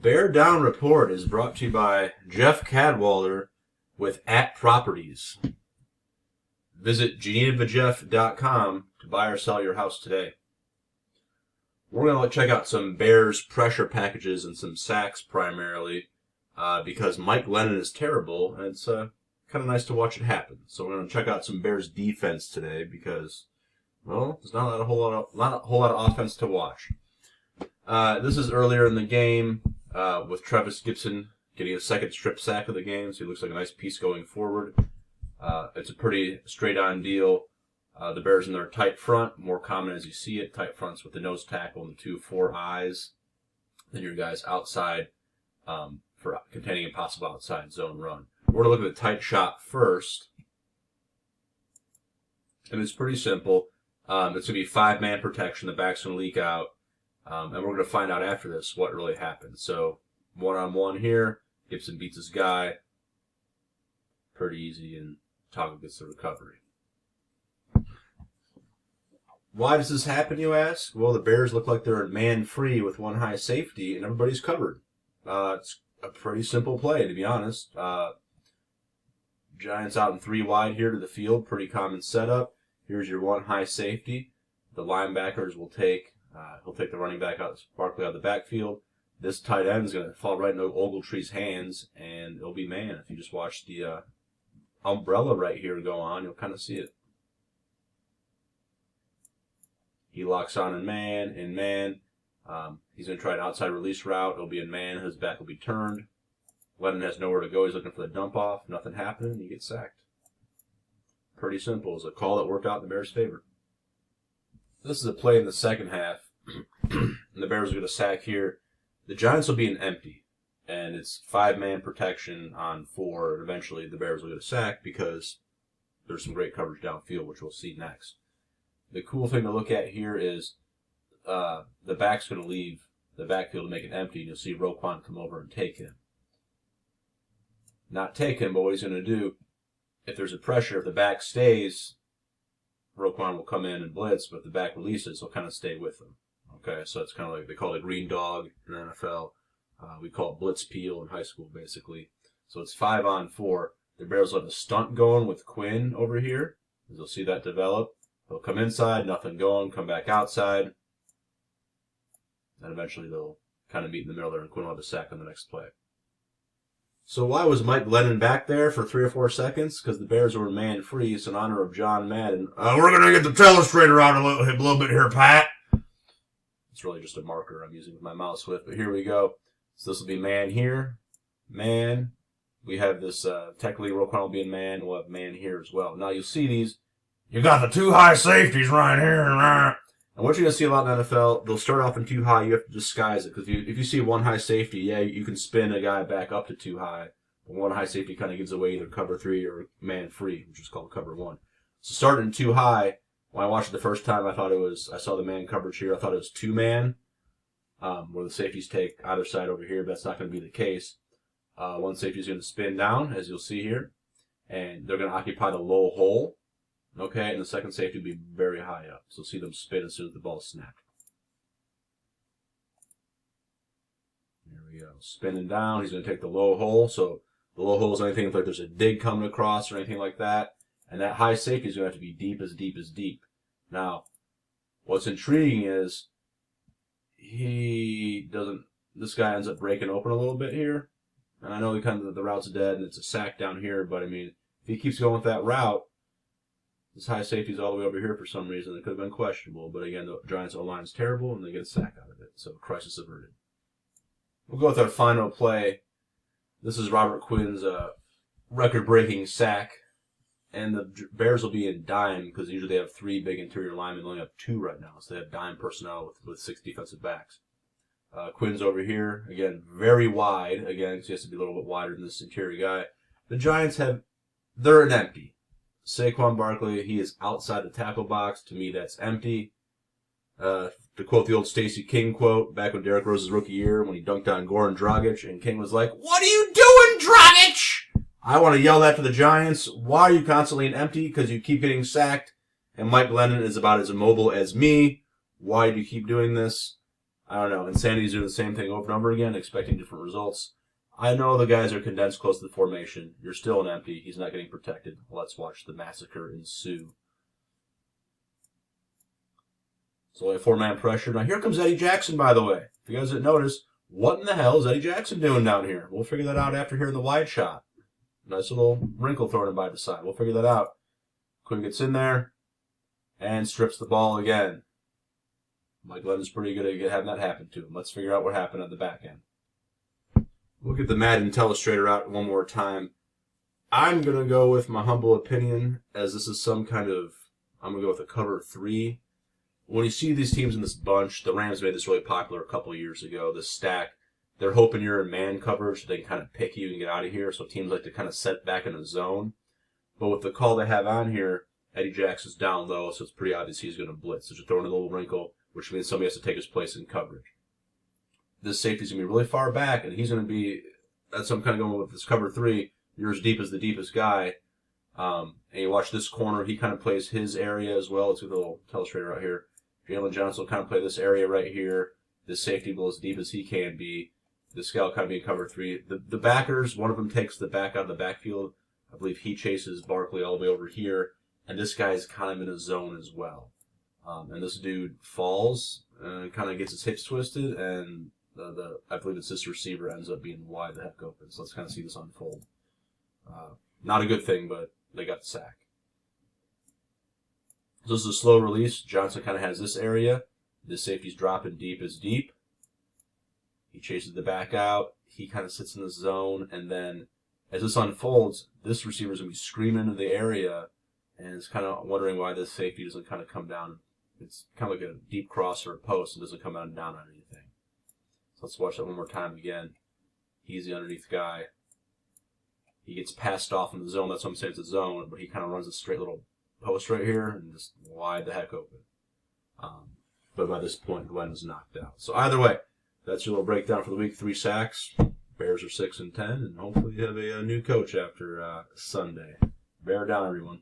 Bear Down Report is brought to you by Jeff Cadwalder with At Properties. Visit genevajef.com to buy or sell your house today. We're going to check out some Bears pressure packages and some sacks primarily because Mike Glennon is terrible, and it's kind of nice to watch it happen. So we're going to check out some Bears defense today because, well, there's not a whole lot of offense to watch. This is earlier in the game with Travis Gibson getting a second strip sack of the game, so he looks like a nice piece going forward. It's a pretty straight-on deal. The Bears in their tight front, more common as you see it, tight fronts with the nose tackle and the 2-4 eyes. Then your guys outside for containing a possible outside zone run. We're going to look at the tight shot first. And it's pretty simple. It's going to be 5-man protection. The back's going to leak out. And we're going to find out after this what really happened. So, one-on-one here. Gibson beats his guy. Pretty easy, and Toggle gets the recovery. Why does this happen, you ask? Well, the Bears look like they're man-free with one high safety, and everybody's covered. It's a pretty simple play, to be honest. Giants out in 3 wide here to the field. Pretty common setup. Here's your one high safety. The linebackers will take... he'll take the running back out, Barkley out of the backfield. This tight end is going to fall right into Ogletree's hands, and it'll be man. If you just watch the umbrella right here go on, you'll kind of see it. He locks on in man, he's going to try an outside release route. It'll be in man. His back will be turned. Lennon has nowhere to go. He's looking for the dump off. Nothing happened. He gets sacked. Pretty simple. It's a call that worked out in the Bears' favor. This is a play in the second half. And the Bears are going to sack here. The Giants will be in empty. And it's 5-man protection on 4. And eventually the Bears will get a sack because there's some great coverage downfield, which we'll see next. The cool thing to look at here is the back's going to leave the backfield to make it empty. And you'll see Roquan come over and take him. Not take him, but what he's going to do, if there's a pressure, if the back stays, Roquan will come in and blitz, but if the back releases, he'll kind of stay with them. Okay, so it's kind of like, they call it a green dog in the NFL. We call it blitz peel in high school, basically. So it's 5-on-4. The Bears will have a stunt going with Quinn over here. As you'll see that develop. They'll come inside, nothing going, come back outside. And eventually they'll kind of meet in the middle there, and Quinn will have a sack on the next play. So why was Mike Glennon back there for 3 or 4 seconds? Because the Bears were man-free, so in honor of John Madden. We're going to get the telestrator out a little bit here, Pat. It's really just a marker I'm using with my mouse with, but here we go. So this will be man here, man. We have this, technically Roquan will be in man, we'll have man here as well. Now you'll see these. You got the 2 high safeties right here. And what you're going to see a lot in the NFL, they'll start off in 2 high, you have to disguise it. Because if you see 1 high safety, yeah, you can spin a guy back up to 2 high. But 1 high safety kind of gives away either cover 3 or man free, which is called cover 1. So starting in 2 high, when I watched it the first time, I saw the man coverage here, I thought it was 2-man, where the safeties take either side over here, but that's not going to be the case. 1 safety is going to spin down, as you'll see here, and they're going to occupy the low hole. Okay, and the second safety will be very high up. So you'll see them spin as soon as the ball is snapped. There we go. Spinning down. He's going to take the low hole. So the low hole is anything like there's a dig coming across or anything like that. And that high safety is going to have to be deep as deep as deep. Now, what's intriguing is this guy ends up breaking open a little bit here. And I know the route's dead and it's a sack down here, but I mean, if he keeps going with that route, this high safety is all the way over here for some reason. It could have been questionable, but again, the Giants' O-line is terrible, and they get a sack out of it. So, crisis averted. We'll go with our final play. This is Robert Quinn's record-breaking sack, and the Bears will be in dime because usually they have 3 big interior linemen. They only have 2 right now, so they have dime personnel with 6 defensive backs. Quinn's over here, again, very wide. Again, because he has to be a little bit wider than this interior guy. The Giants they're in empty. Saquon Barkley, he is outside the tackle box. To me, that's empty. To quote the old Stacey King quote, back when Derrick Rose's rookie year, when he dunked on Goran Dragic, and King was like, "What are you doing, Dragic?" I want to yell that to the Giants. Why are you constantly in empty? Because you keep getting sacked, and Mike Glennon is about as immobile as me. Why do you keep doing this? I don't know. Insanity's doing the same thing over and over again, expecting different results. I know the guys are condensed close to the formation. You're still an empty. He's not getting protected. Let's watch the massacre ensue. So only a 4-man pressure. Now here comes Eddie Jackson, by the way. If you guys didn't notice, what in the hell is Eddie Jackson doing down here? We'll figure that out after hearing the wide shot. Nice little wrinkle thrown in by the side. We'll figure that out. Quinn gets in there and strips the ball again. Mike Glenn is pretty good at having that happen to him. Let's figure out what happened at the back end. We'll get the Madden Telestrator out one more time. I'm going to go with my humble opinion, as this is some kind of, I'm going to go with a cover 3. When you see these teams in this bunch, the Rams made this really popular a couple of years ago, this stack. They're hoping you're in man coverage so they can kind of pick you and get out of here, so teams like to kind of set back in a zone. But with the call they have on here, Eddie Jackson's down low, so it's pretty obvious he's going to blitz. So just throwing a little wrinkle, which means somebody has to take his place in coverage. This safety's going to be really far back, and he's going to be, that's what I'm kind of going with this cover 3. You're as deep as the deepest guy. And you watch this corner, he kind of plays his area as well. Let's get a little telestrator out here. Jalen Johnson will kind of play this area right here. This safety will as deep as he can be. This guy will kind of be in cover 3. The backers, one of them takes the back out of the backfield. I believe he chases Barkley all the way over here. And this guy's kind of in a zone as well. And this dude falls and kind of gets his hips twisted, and I believe it's this receiver ends up being wide the heck open. So let's kind of see this unfold. Not a good thing, but they got the sack. So this is a slow release. Johnson kind of has this area. This safety's dropping deep as deep. He chases the back out. He kind of sits in the zone, and then as this unfolds, this receiver's going to be screaming into the area, and it's kind of wondering why this safety doesn't kind of come down. It's kind of like a deep cross or a post. It doesn't come down on anything. So let's watch that one more time again. He's the underneath guy. He gets passed off in the zone. That's what I'm saying, it's a zone, but he kind of runs a straight little post right here and just wide the heck open. But by this point, Glenn is knocked out. So either way, that's your little breakdown for the week. 3 sacks. Bears are 6-10, and hopefully you have a new coach after Sunday. Bear down, everyone.